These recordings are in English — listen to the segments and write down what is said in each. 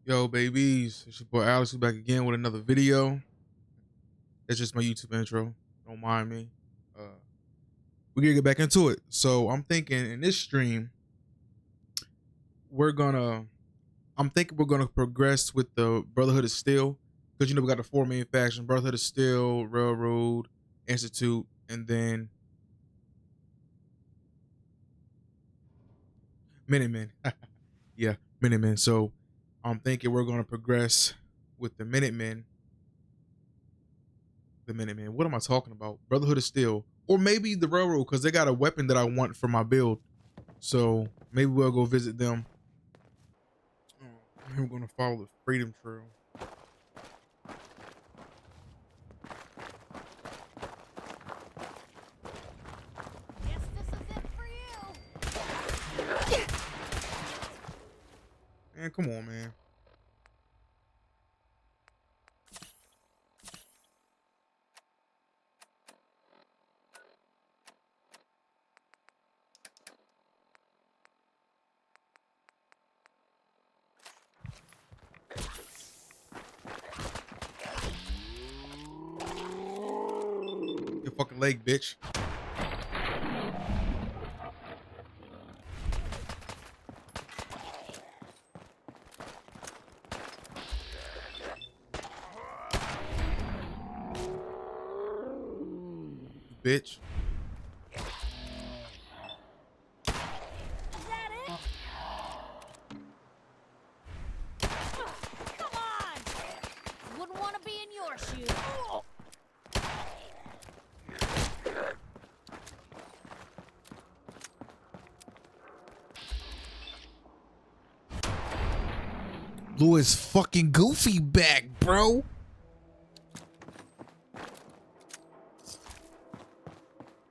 Yo, babies, it's your boy Alex. We back again with another video. It's just my YouTube intro. Don't mind me. We're gonna get back into it. So I'm thinking in this stream, I'm thinking we're gonna progress with the Brotherhood of Steel. Because we got the four main factions: Brotherhood of Steel, Railroad, Institute, and then Minutemen. Yeah, Minutemen. So I'm thinking we're gonna progress with the Minutemen. What am I talking about? Brotherhood of Steel, or maybe the Railroad, because they got a weapon that I want for my build. So maybe we'll go visit them. I'm gonna follow the Freedom Trail. Guess this is it for you. Man, come on, man. Your fucking leg, bitch. Bitch. Is that it? Come on! Wouldn't want to be in your shoes. Louis fucking Goofy back, bro.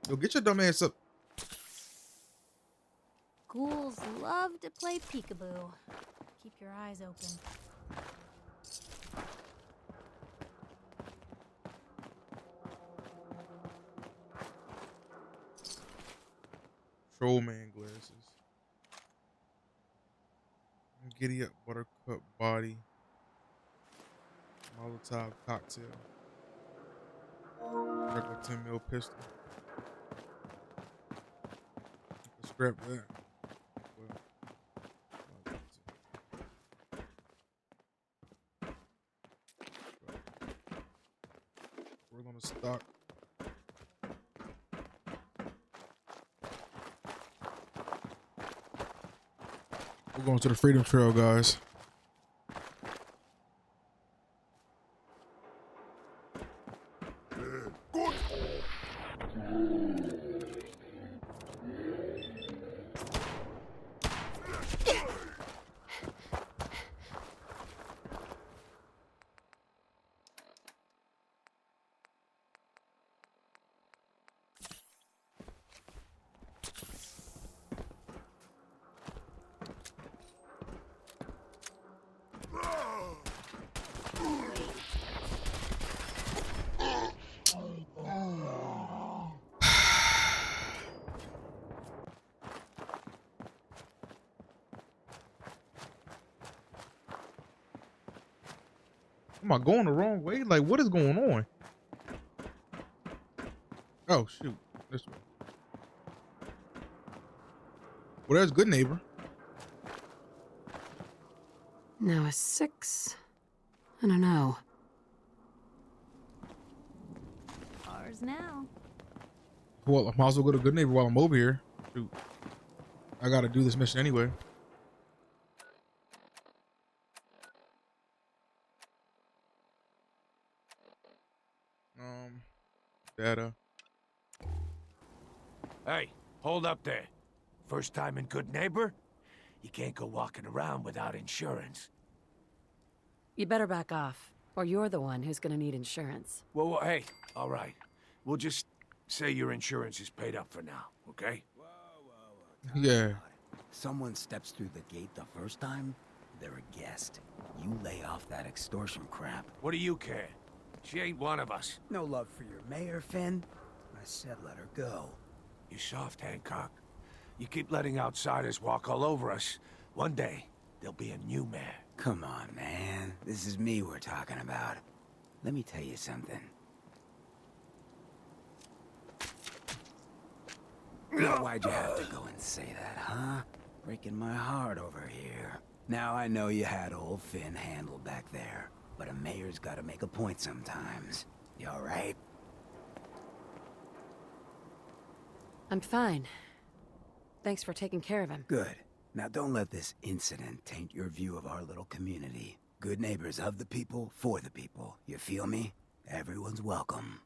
Yo, get your dumb ass up. Ghouls love to play peekaboo. Keep your eyes open. Trollman glasses. Giddy up, buttercup body. Molotov cocktail. Regular 10 mil pistol. Scrap that. We're gonna stock. We're going to the Freedom Trail, guys. Am I going the wrong way? Like, what is going on? Oh, shoot. This way. Well, there's good neighbor. Now a 6 and a no. Ours now. Well, I might as well go to good neighbor while I'm over here. Shoot. I gotta do this mission anyway. Data. Hey, hold up there. First time in Good Neighbor? You can't go walking around without insurance. You better back off, or you're the one who's gonna need insurance. Well, hey, all right. We'll just say your insurance is paid up for now, okay? Yeah. Someone steps through the gate the first time, they're a guest. You lay off that extortion crap. What do you care? She ain't one of us. No love for your mayor, Finn? I said let her go. You soft, Hancock. You keep letting outsiders walk all over us. One day, there'll be a new mayor. Come on, man. This is me we're talking about. Let me tell you something. Why'd you have to go and say that, huh? Breaking my heart over here. Now I know you had old Finn handled back there, but a mayor's gotta make a point sometimes. You alright? I'm fine. Thanks for taking care of him. Good. Now don't let this incident taint your view of our little community. Good neighbors of the people, for the people. You feel me? Everyone's welcome.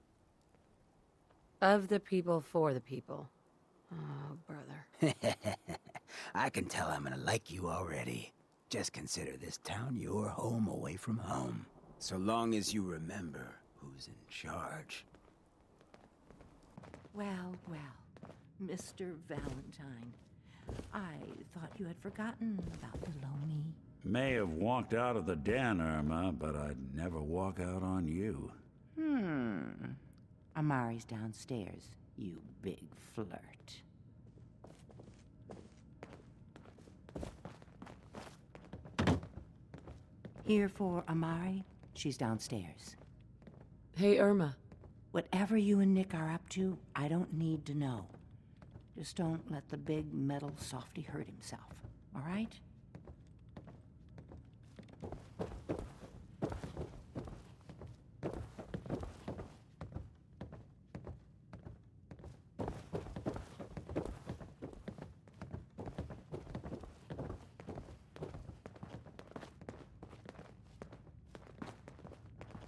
Of the people, for the people. Oh, brother. I can tell I'm gonna like you already. Just consider this town your home away from home. So long as you remember who's in charge. Well, well, Mr. Valentine. I thought you had forgotten about Maloney. May have walked out of the den, Irma, but I'd never walk out on you. Amari's downstairs, you big flirt. Here for Amari? She's downstairs. Hey, Irma. Whatever you and Nick are up to, I don't need to know. Just don't let the big metal softy hurt himself, all right?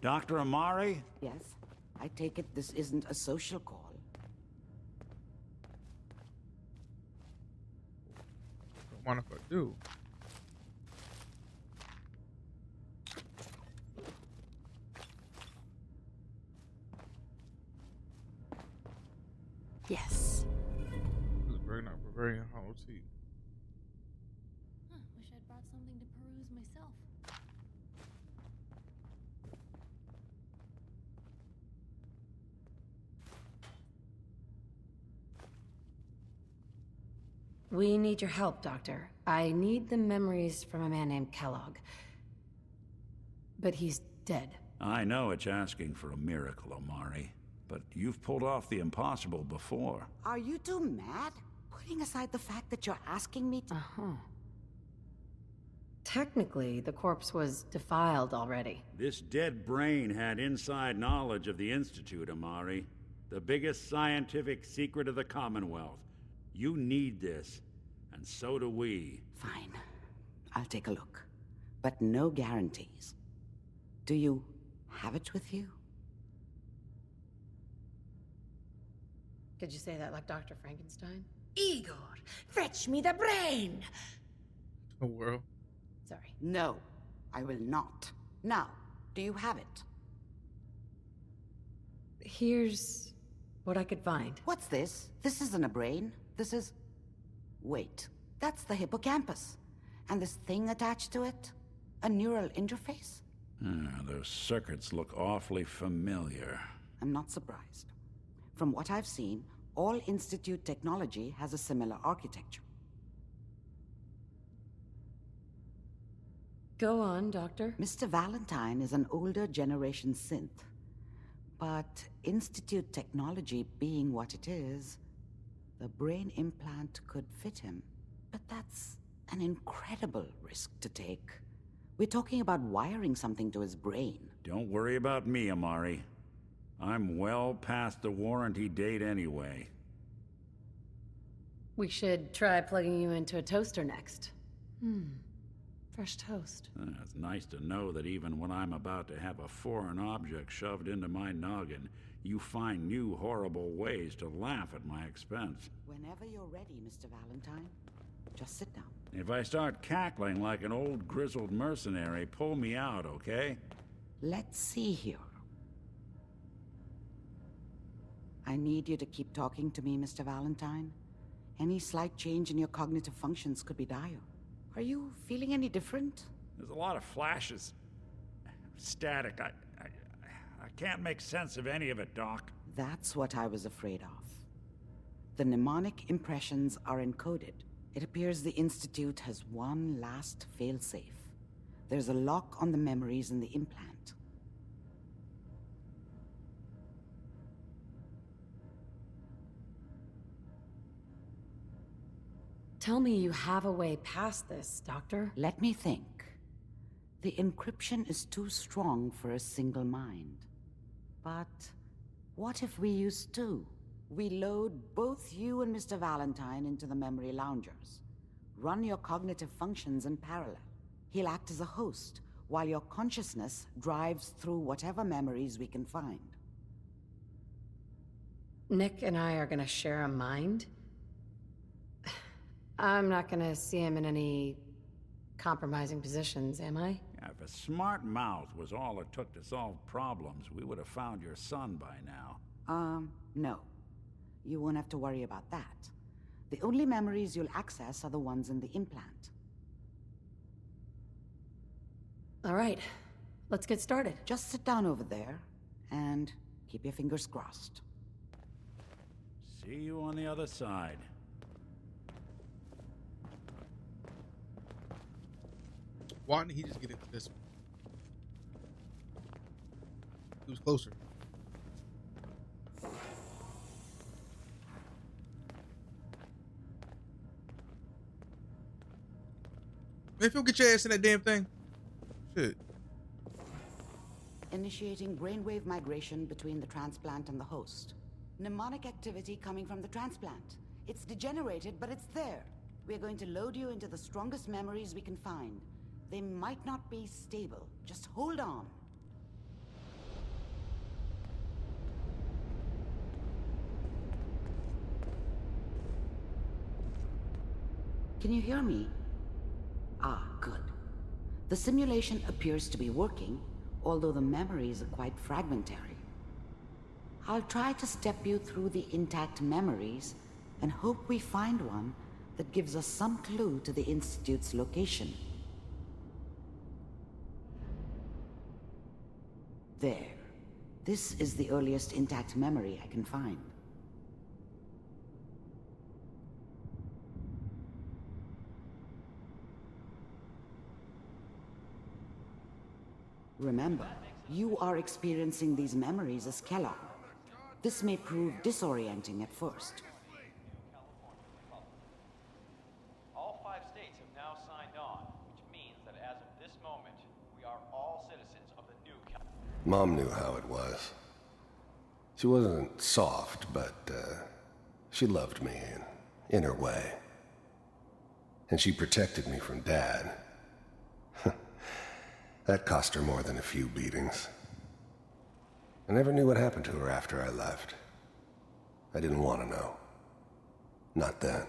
Dr. Amari? Yes? I take it this isn't a social call. Don't mind if I do. Yes. This is very not Bavarian hollow tea. Wish I'd brought something to peruse myself. We need your help, Doctor. I need the memories from a man named Kellogg. But he's dead. I know it's asking for a miracle, Amari, but you've pulled off the impossible before. Are you two mad? Putting aside the fact that you're asking me to... Uh-huh. Technically, the corpse was defiled already. This dead brain had inside knowledge of the Institute, Amari. The biggest scientific secret of the Commonwealth. You need this, and so do we. Fine. I'll take a look. But no guarantees. Do you have it with you? Could you say that like Dr. Frankenstein? Igor, fetch me the brain! The world. Sorry. No, I will not. Now, do you have it? Here's what I could find. What's this? This isn't a brain. This is... Wait, that's the hippocampus. And this thing attached to it? A neural interface? Those circuits look awfully familiar. I'm not surprised. From what I've seen, all Institute technology has a similar architecture. Go on, Doctor. Mr. Valentine is an older generation synth. But Institute technology being what it is, the brain implant could fit him. But that's an incredible risk to take. We're talking about wiring something to his brain. Don't worry about me, Amari. I'm well past the warranty date anyway. We should try plugging you into a toaster next. Fresh toast. It's nice to know that even when I'm about to have a foreign object shoved into my noggin, you find new horrible ways to laugh at my expense. Whenever you're ready, Mr. Valentine, just sit down. If I start cackling like an old grizzled mercenary, pull me out, okay? Let's see here. I need you to keep talking to me, Mr. Valentine. Any slight change in your cognitive functions could be dire. Are you feeling any different? There's a lot of flashes. Static. I can't make sense of any of it, Doc. That's what I was afraid of. The mnemonic impressions are encoded. It appears the Institute has one last failsafe. There's a lock on the memories in the implant. Tell me you have a way past this, Doctor. Let me think. The encryption is too strong for a single mind. But what if we use two? We load both you and Mr. Valentine into the memory loungers. Run your cognitive functions in parallel. He'll act as a host, while your consciousness drives through whatever memories we can find. Nick and I are gonna share a mind? I'm not gonna see him in any compromising positions, am I? If a smart mouth was all it took to solve problems, we would have found your son by now. No. You won't have to worry about that. The only memories you'll access are the ones in the implant. All right, let's get started. Just sit down over there, and keep your fingers crossed. See you on the other side. Why didn't he just get into this one? He was closer. Man, if you'll get your ass in that damn thing. Shit. Initiating brainwave migration between the transplant and the host. Mnemonic activity coming from the transplant. It's degenerated, but it's there. We're going to load you into the strongest memories we can find. They might not be stable. Just hold on. Can you hear me? Ah, good. The simulation appears to be working, although the memories are quite fragmentary. I'll try to step you through the intact memories and hope we find one that gives us some clue to the Institute's location. There. This is the earliest intact memory I can find. Remember, you are experiencing these memories as Kellogg. This may prove disorienting at first. All 5 states have now signed on, which means that as of this moment, we are all citizens of the new California. Mom knew how it was. She wasn't soft, but she loved me in her way. And she protected me from Dad. That cost her more than a few beatings. I never knew what happened to her after I left. I didn't want to know. Not then.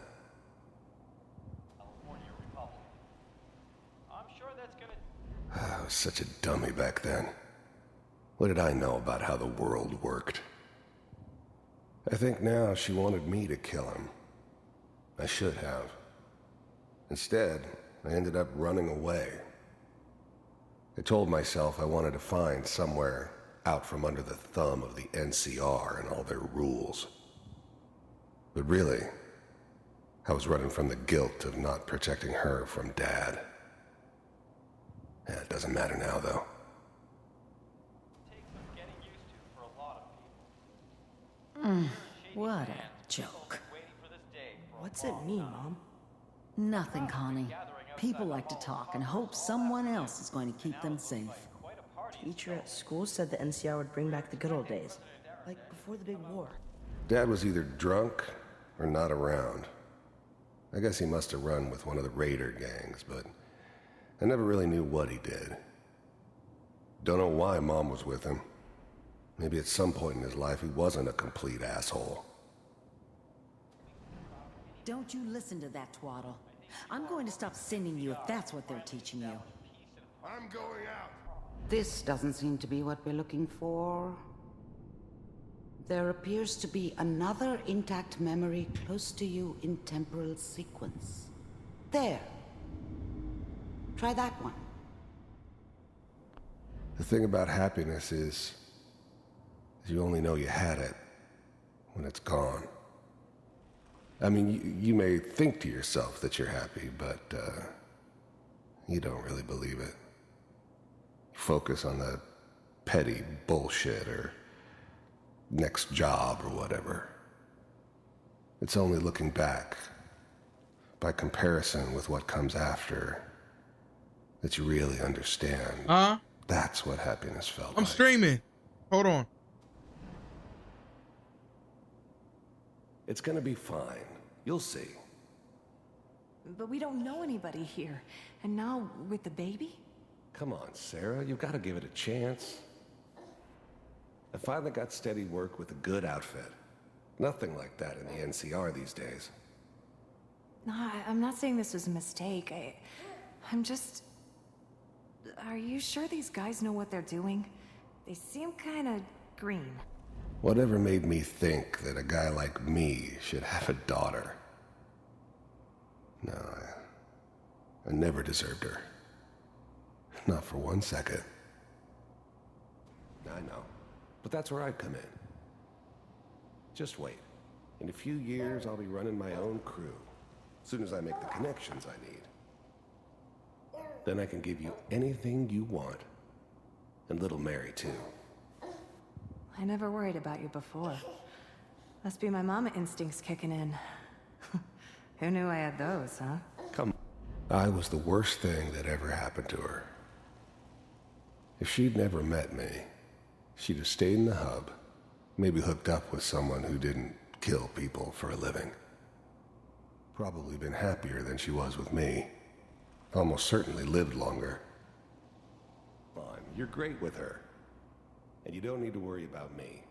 California Republic. I'm sure that's gonna... I was such a dummy back then. What did I know about how the world worked? I think now she wanted me to kill him. I should have. Instead, I ended up running away. I told myself I wanted to find somewhere out from under the thumb of the NCR and all their rules. But really, I was running from the guilt of not protecting her from Dad. Yeah, it doesn't matter now, though. Take some getting used to for a lot of people. What a joke. Waiting for this day for a What's it long mean, time. Mom? Nothing, Connie. People like to talk and hope someone else is going to keep them safe. Teacher at school said the NCR would bring back the good old days, like before the big war. Dad was either drunk or not around. I guess he must have run with one of the raider gangs, but I never really knew what he did. Don't know why Mom was with him. Maybe at some point in his life he wasn't a complete asshole. Don't you listen to that twaddle. I'm going to stop sending you if that's what they're teaching you. I'm going out. This doesn't seem to be what we're looking for. There appears to be another intact memory close to you in temporal sequence. There. Try that one. The thing about happiness is you only know you had it when it's gone. I mean, you may think to yourself that you're happy, but you don't really believe it. focus on the petty bullshit or next job or whatever. It's only looking back, by comparison with what comes after, that you really understand. That's what happiness felt I'm like. streaming. Hold on. It's gonna be fine. You'll see. But we don't know anybody here. And now, with the baby? Come on, Sarah. You've got to give it a chance. I finally got steady work with a good outfit. Nothing like that in the NCR these days. No, I'm not saying this was a mistake. I'm just... Are you sure these guys know what they're doing? They seem kind of green. Whatever made me think that a guy like me should have a daughter? No, I never deserved her. Not for 1 second. I know, but that's where I come in. Just wait. In a few years, I'll be running my own crew. As soon as I make the connections I need. Then I can give you anything you want. And little Mary, too. I never worried about you before. Must be my mama instincts kicking in. Who knew I had those, huh? Come on. I was the worst thing that ever happened to her. If she'd never met me, she'd have stayed in the hub, maybe hooked up with someone who didn't kill people for a living. Probably been happier than she was with me. Almost certainly lived longer. Come on, you're great with her. And you don't need to worry about me.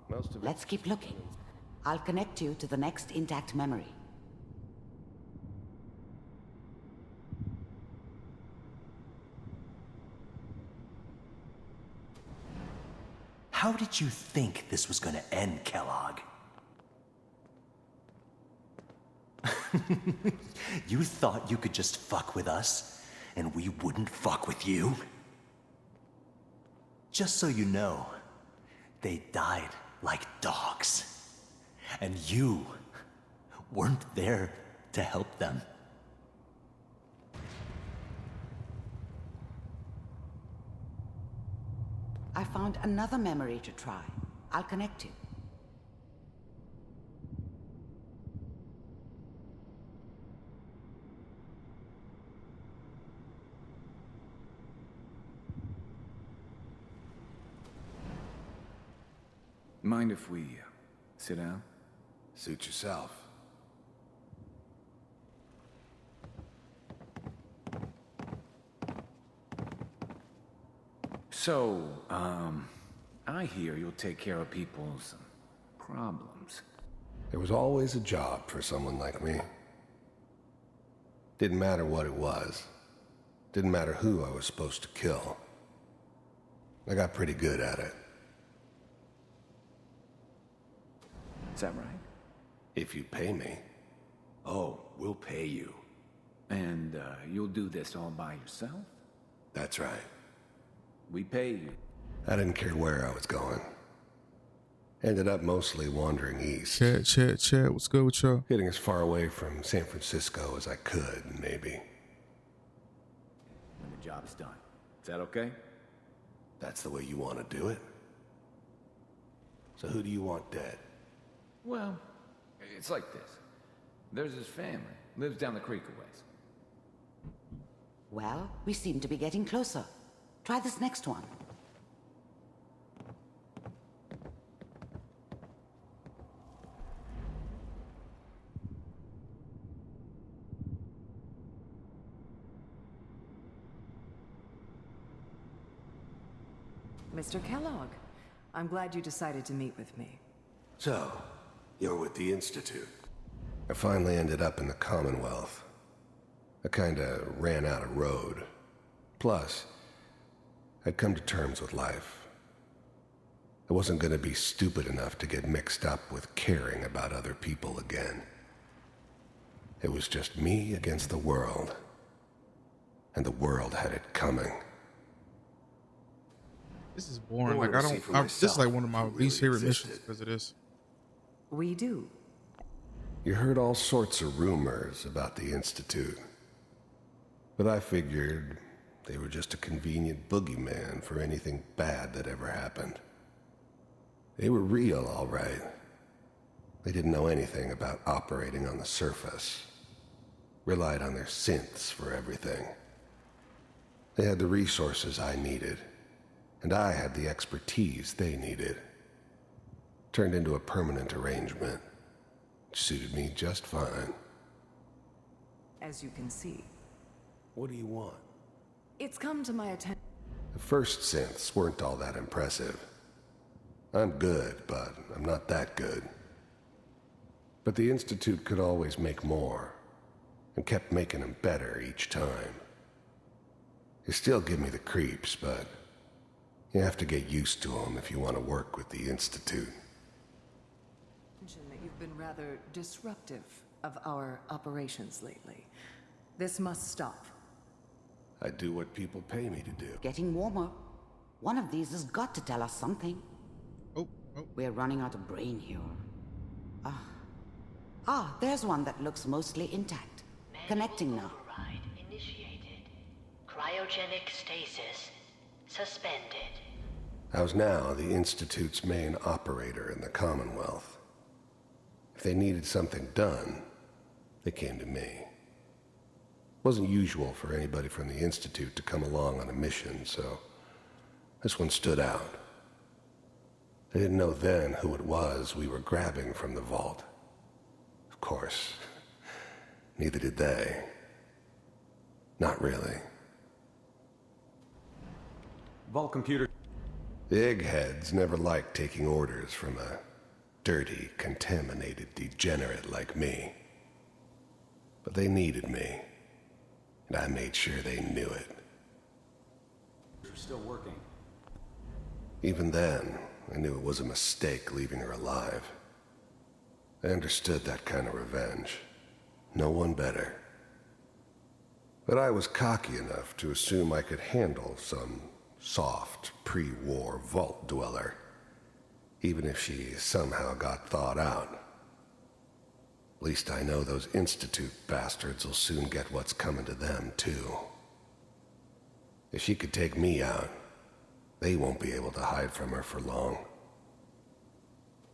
Most of it... Let's keep looking. I'll connect you to the next intact memory. How did you think this was gonna end, Kellogg? You thought you could just fuck with us, and we wouldn't fuck with you? Just so you know, they died like dogs. And you weren't there to help them. I found another memory to try. I'll connect you. Mind if we sit down? Suit yourself. So, I hear you'll take care of people's problems. There was always a job for someone like me. Didn't matter what it was. Didn't matter who I was supposed to kill. I got pretty good at it. Is that right? If you pay me. Oh, we'll pay you. And, you'll do this all by yourself? That's right. We pay you. I didn't care where I was going. Ended up mostly wandering east. Chat. What's good with y'all? Getting as far away from San Francisco as I could, maybe. When the job's done. Is that okay? That's the way you want to do it? So who do you want dead? Well, it's like this. There's his family. Lives down the creek a ways. Well, we seem to be getting closer. Try this next one. Mr. Kellogg, I'm glad you decided to meet with me. So, you're with the Institute. I finally ended up in the Commonwealth. I kinda ran out of road. Plus, I'd come to terms with life. I wasn't gonna be stupid enough to get mixed up with caring about other people again. It was just me against the world. And the world had it coming. This is boring. Like this is like one of my least favorite missions because of this. We do. You heard all sorts of rumors about the Institute. But I figured They were just a convenient boogeyman for anything bad that ever happened. They were real, all right. They didn't know anything about operating on the surface. Relied on their synths for everything. They had the resources I needed, and I had the expertise they needed. Turned into a permanent arrangement. Suited me just fine. As you can see. What do you want? It's come to my attention. The first synths weren't all that impressive. I'm good, but I'm not that good. But the Institute could always make more, and kept making them better each time. They still give me the creeps, but you have to get used to them if you want to work with the Institute. That you've been rather disruptive of our operations lately. This must stop. I do what people pay me to do. Getting warmer. One of these has got to tell us something. Oh. We're running out of brain here. There's one that looks mostly intact. Connecting now. Override initiated. Cryogenic stasis suspended. I was now the Institute's main operator in the Commonwealth. If they needed something done, they came to me. Wasn't usual for anybody from the Institute to come along on a mission, so this one stood out. They didn't know then who it was we were grabbing from the vault. Of course, neither did they. Not really. Vault computer. The eggheads never liked taking orders from a dirty, contaminated degenerate like me. But they needed me, and I made sure they knew it. You're still working. Even then, I knew it was a mistake leaving her alive. I understood that kind of revenge. No one better. But I was cocky enough to assume I could handle some soft, pre-war vault dweller, even if she somehow got thawed out. At least I know those Institute bastards will soon get what's coming to them, too. If she could take me out, they won't be able to hide from her for long.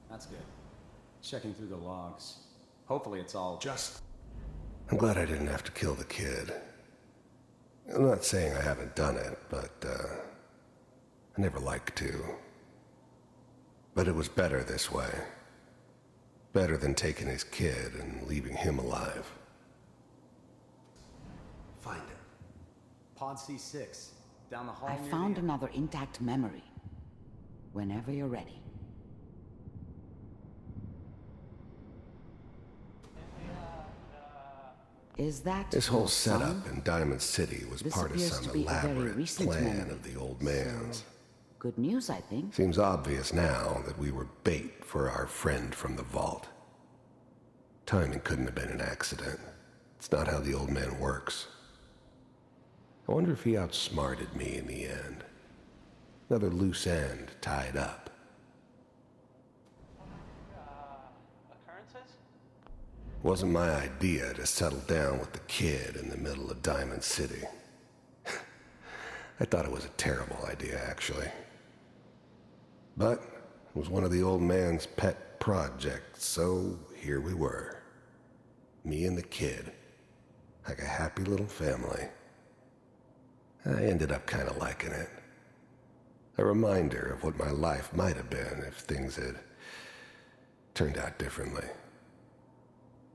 That's good. Checking through the logs. Hopefully it's all just... I'm glad I didn't have to kill the kid. I'm not saying I haven't done it, but, I never liked to. But it was better this way. Better than taking his kid and leaving him alive. Find it. Pod C6. Down the hall. I found another intact memory. Whenever you're ready. Is that this whole your son? setup in Diamond City was This part of appears some to be a very elaborate recent plan memory. of the old man's. Good news, I think. Seems obvious now that we were bait for our friend from the vault. Timing couldn't have been an accident. It's not how the old man works. I wonder if he outsmarted me in the end. Another loose end tied up. Occurrences? Wasn't my idea to settle down with the kid in the middle of Diamond City. I thought it was a terrible idea, actually. But it was one of the old man's pet projects, so here we were. Me and the kid. Like a happy little family. I ended up kind of liking it. A reminder of what my life might have been if things had turned out differently.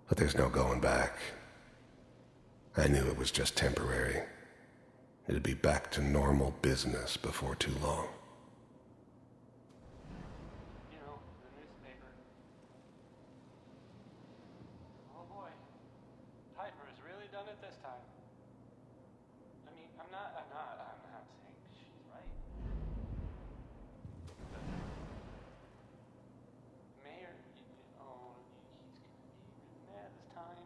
But there's no going back. I knew it was just temporary. It'd be back to normal business before too long. You know, the newspaper. Oh boy. Piper has really done it this time. I mean, I'm not saying she's right. The mayor, he's gonna be mad this time.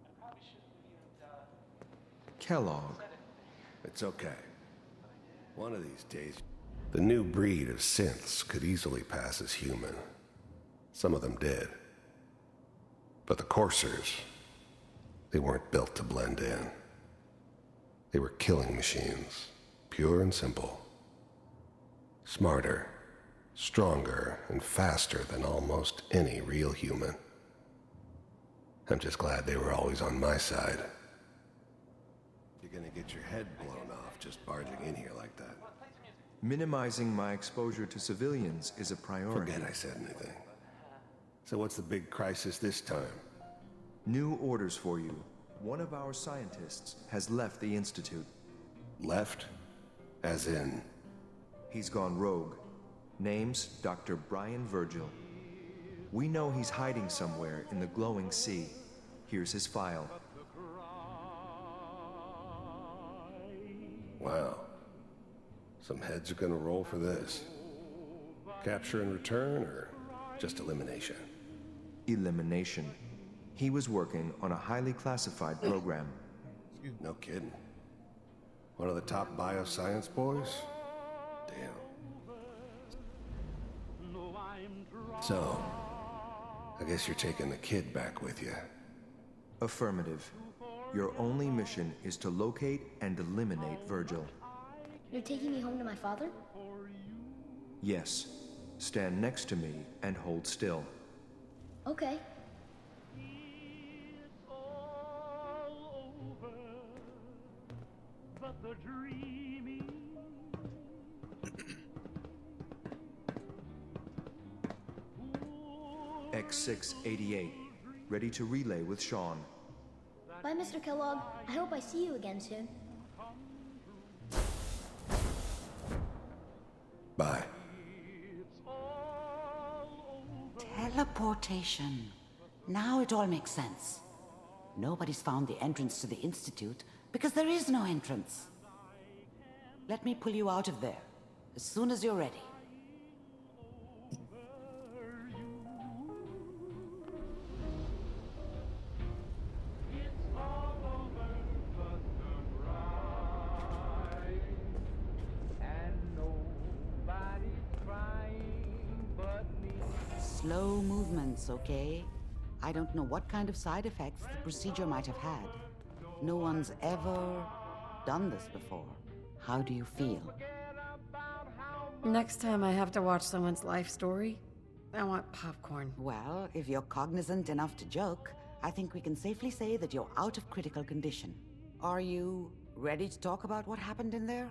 I probably shouldn't have even, Kellogg. It's okay. One of these days, the new breed of synths could easily pass as human. Some of them did. But the coursers, they weren't built to blend in. They were killing machines, pure and simple. Smarter, stronger, and faster than almost any real human. I'm just glad they were always on my side. You're gonna get your head blown off just barging in here like that. Minimizing my exposure to civilians is a priority. Forget I said anything. So what's the big crisis this time? New orders for you. One of our scientists has left the Institute. Left? As in? He's gone rogue. Name's Dr. Brian Virgil. We know he's hiding somewhere in the glowing sea. Here's his file. Wow. Some heads are gonna roll for this. Capture and return, or just elimination? Elimination. He was working on a highly classified program. No kidding. One of the top bioscience boys? Damn. So, I guess you're taking the kid back with you. Affirmative. Your only mission is to locate and eliminate Virgil. You're taking me home to my father? Yes. Stand next to me and hold still. Okay. X688. Ready to relay with Sean. Bye, Mr. Kellogg. I hope I see you again soon. Bye. Teleportation. Now it all makes sense. Nobody's found the entrance to the Institute because there is no entrance. Let me pull you out of there as soon as you're ready. Slow movements, okay? I don't know what kind of side effects the procedure might have had. No one's ever done this before. How do you feel? Next time I have to watch someone's life story, I want popcorn. Well, if you're cognizant enough to joke, I think we can safely say that you're out of critical condition. Are you ready to talk about what happened in there?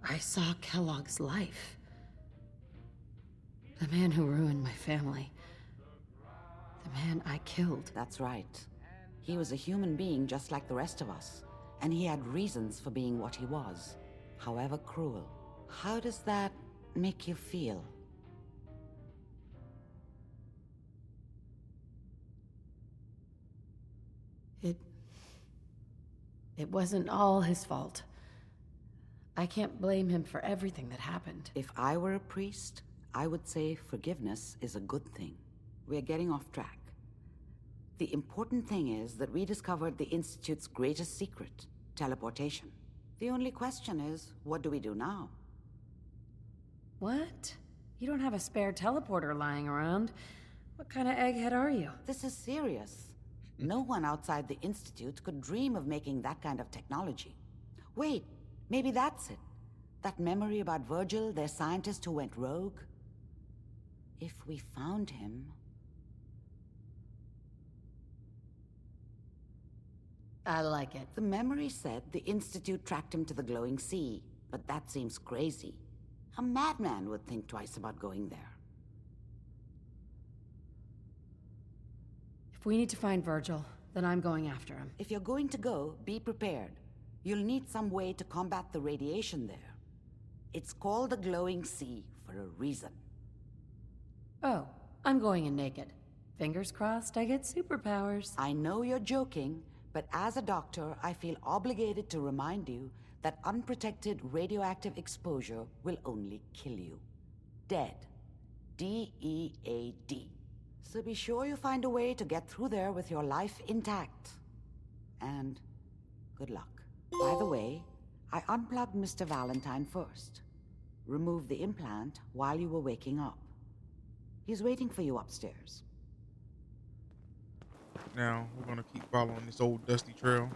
I saw Kellogg's life. The man who ruined my family. The man I killed. That's right. He was a human being just like the rest of us, and he had reasons for being what he was, however cruel. How does that make you feel? It wasn't all his fault. I can't blame him for everything that happened. If I were a priest, I would say forgiveness is a good thing. We're getting off track. The important thing is that we discovered the Institute's greatest secret, teleportation. The only question is, what do we do now? What? You don't have a spare teleporter lying around. What kind of egghead are you? This is serious. No one outside the Institute could dream of making that kind of technology. Wait, maybe that's it. That memory about Virgil, their scientist who went rogue? If we found him... I like it. The memory said the Institute tracked him to the glowing sea, but that seems crazy. A madman would think twice about going there. If we need to find Virgil, then I'm going after him. If you're going to go, be prepared. You'll need some way to combat the radiation there. It's called the glowing sea for a reason. Oh, I'm going in naked. Fingers crossed I get superpowers. I know you're joking, but as a doctor, I feel obligated to remind you that unprotected radioactive exposure will only kill you. Dead. D-E-A-D. So be sure you find a way to get through there with your life intact. And good luck. By the way, I unplugged Mr. Valentine first. Removed the implant while you were waking up. He's waiting for you upstairs. now. We're gonna keep following this old dusty trail.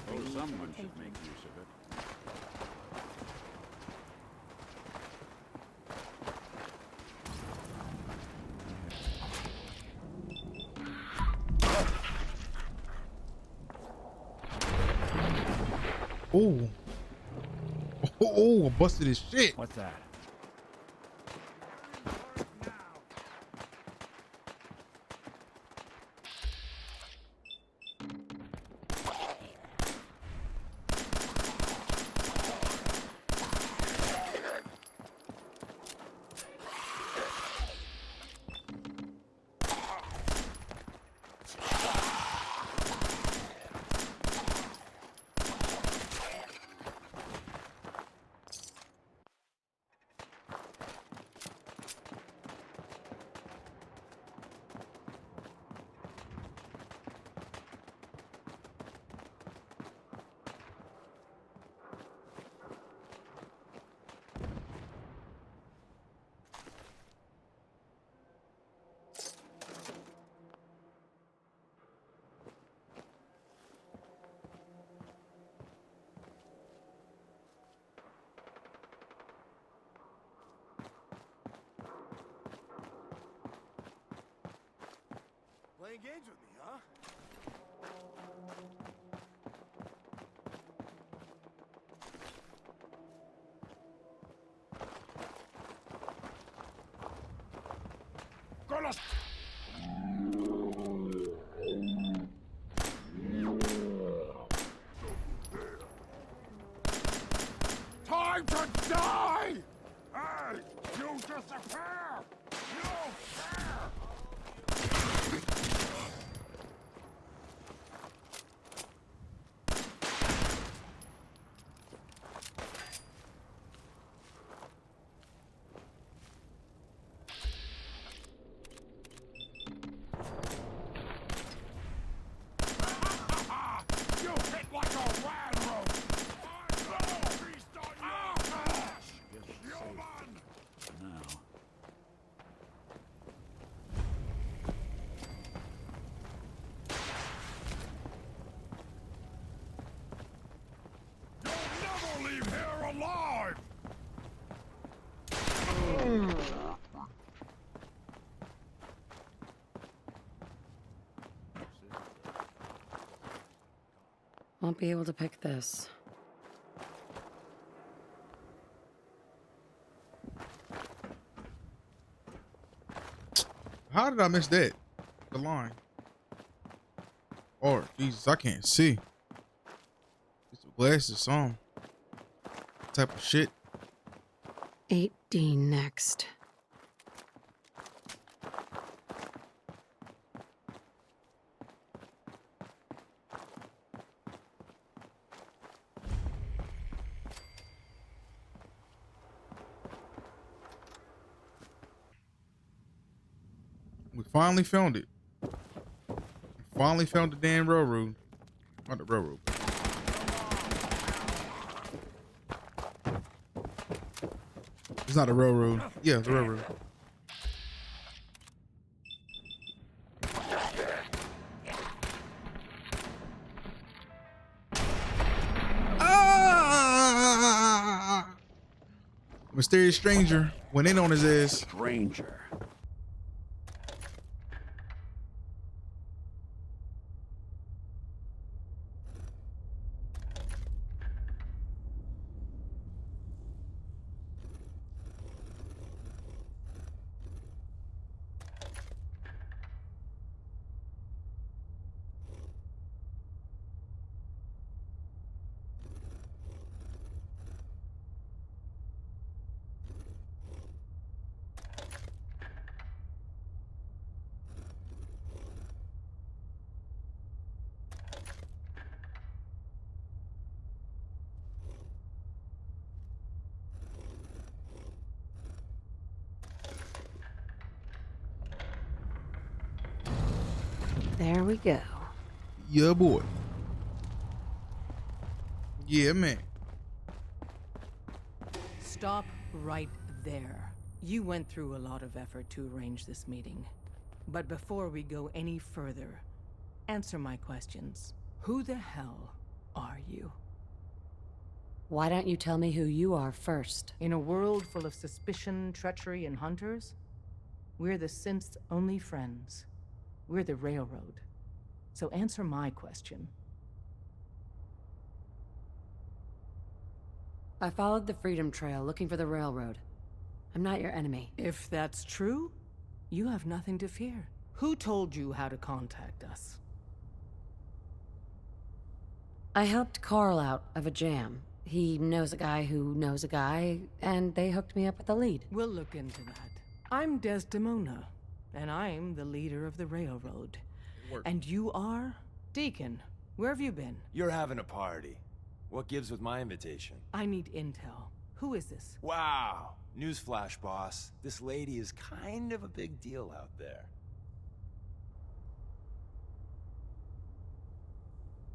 Oh, someone should make use of it. Oh. Oh, I busted his shit. What's that? Playing games with me, huh? Gonna... Time to die! Hey, you disappear! You fair! You hit like a railroad! Feast on your flesh! Human! Now. You'll never leave here alive! Won't be able to pick this. How did I miss that? The line. Or Jesus, I can't see. It's the glasses, some type of shit. 8D next. We finally found it. We finally found the damn railroad. Not the railroad. It's not a railroad. Yeah, the railroad. Ah! Mysterious stranger went in on his ass. Stranger. There we go. Yeah, boy. Yeah, man. stop right there. You went through a lot of effort to arrange this meeting. But before we go any further, answer my questions. Who the hell are you? Why don't you tell me who you are first? In a world full of suspicion, treachery, and hunters, we're the synth's only friends. We're the Railroad. So answer my question. I followed the Freedom Trail looking for the Railroad. I'm not your enemy. If that's true, you have nothing to fear. Who told you how to contact us? I helped Carl out of a jam. He knows a guy who knows a guy, and they hooked me up with a lead. We'll look into that. I'm Desdemona, and I'm the leader of the Railroad. And you are? Deacon, where have you been? You're having a party. What gives with my invitation? I need intel. Who is this? Wow! Newsflash, boss. This lady is kind of a big deal out there.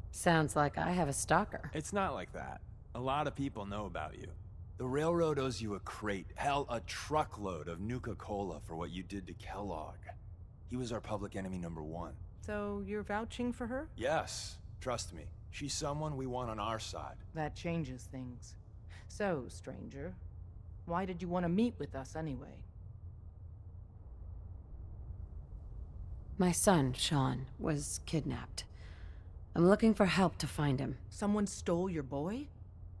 Sounds like I have a stalker. It's not like that. A lot of people know about you. The Railroad owes you a crate, hell, a truckload of Nuka-Cola for what you did to Kellogg. He was our public enemy #1. So you're vouching for her? Yes, trust me. She's someone we want on our side. That changes things. So, stranger, why did you want to meet with us anyway? My son, Sean, was kidnapped. I'm looking for help to find him. Someone stole your boy?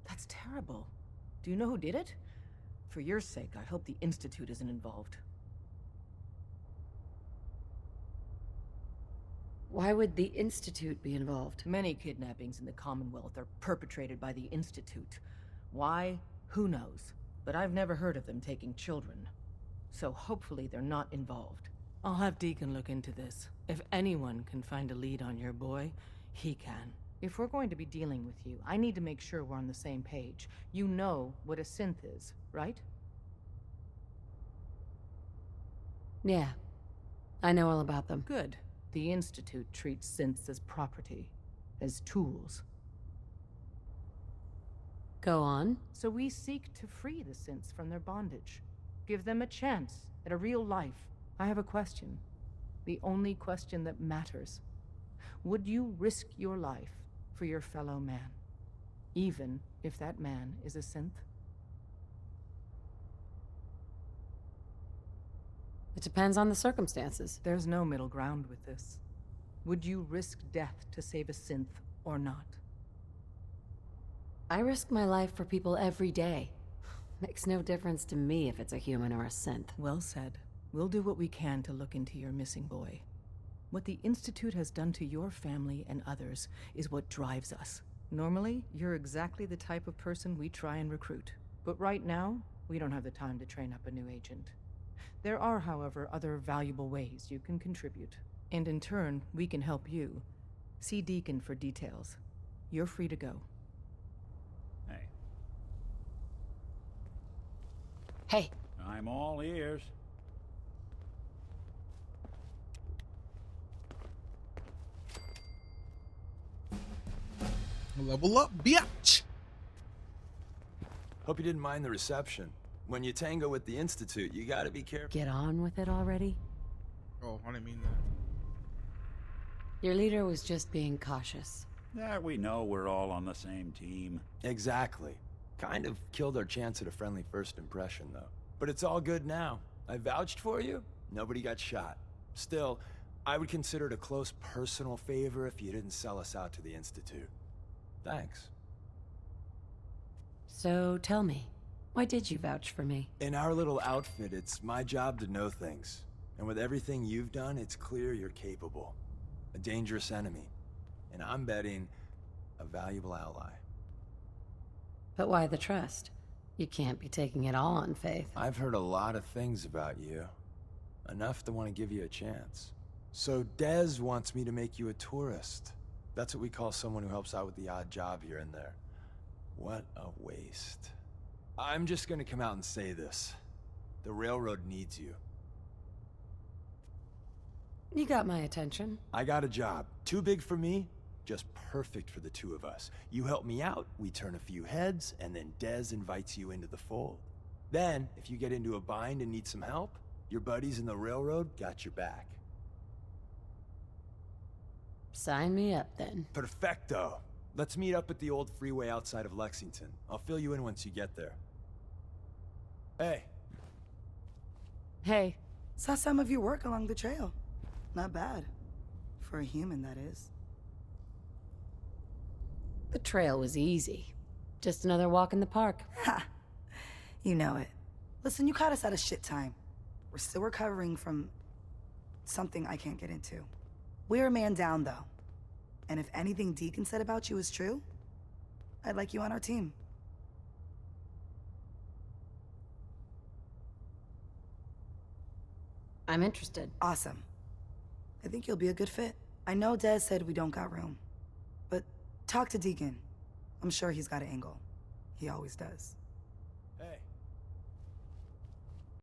That's terrible. Do you know who did it? For your sake, I hope the Institute isn't involved. Why would the Institute be involved? Many kidnappings in the Commonwealth are perpetrated by the Institute. Why? Who knows? But I've never heard of them taking children. So hopefully they're not involved. I'll have Deacon look into this. If anyone can find a lead on your boy, he can. If we're going to be dealing with you, I need to make sure we're on the same page. You know what a synth is, right? Yeah. I know all about them. Good. The Institute treats synths as property, as tools. Go on. So we seek to free the synths from their bondage. Give them a chance at a real life. I have a question. The only question that matters. Would you risk your life for your fellow man? Even if that man is a synth? It depends on the circumstances. There's no middle ground with this. Would you risk death to save a synth or not? I risk my life for people every day. Makes no difference to me if it's a human or a synth. Well said. We'll do what we can to look into your missing boy. What the Institute has done to your family and others is what drives us. Normally, you're exactly the type of person we try and recruit. But right now, we don't have the time to train up a new agent. There are, however, other valuable ways you can contribute. And in turn, we can help you. See Deacon for details. You're free to go. Hey. Hey. I'm all ears. Level up, bitch! Hope you didn't mind the reception. When you tango with the Institute, you gotta be careful. Get on with it already? Oh, I didn't mean that. Your leader was just being cautious. Yeah, we know we're all on the same team. Exactly. Kind of killed our chance at a friendly first impression, though. But it's all good now. I vouched for you. Nobody got shot. Still, I would consider it a close personal favor if you didn't sell us out to the Institute. Thanks. So tell me, why did you vouch for me? In our little outfit, it's my job to know things. And with everything you've done, it's clear you're capable. A dangerous enemy. And I'm betting a valuable ally. But why the trust? You can't be taking it all on faith. I've heard a lot of things about you. Enough to want to give you a chance. So Dez wants me to make you a tourist. That's what we call someone who helps out with the odd job here and there. What a waste. I'm just gonna come out and say this. The Railroad needs you. You got my attention. I got a job. Too big for me, just perfect for the two of us. You help me out, we turn a few heads, and then Dez invites you into the fold. Then, if you get into a bind and need some help, your buddies in the railroad got your back. Sign me up, then. Perfecto. Let's meet up at the old freeway outside of Lexington. I'll fill you in once you get there. Hey. Hey. Saw some of your work along the trail. Not bad. For a human, that is. The trail was easy. Just another walk in the park. Ha! You know it. Listen, you caught us at a shit time. We're still recovering from something I can't get into. We're a man down, though. And if anything Deacon said about you is true, I'd like you on our team. I'm interested. Awesome. I think you'll be a good fit. I know Des said we don't got room, but talk to Deacon. I'm sure he's got an angle. He always does.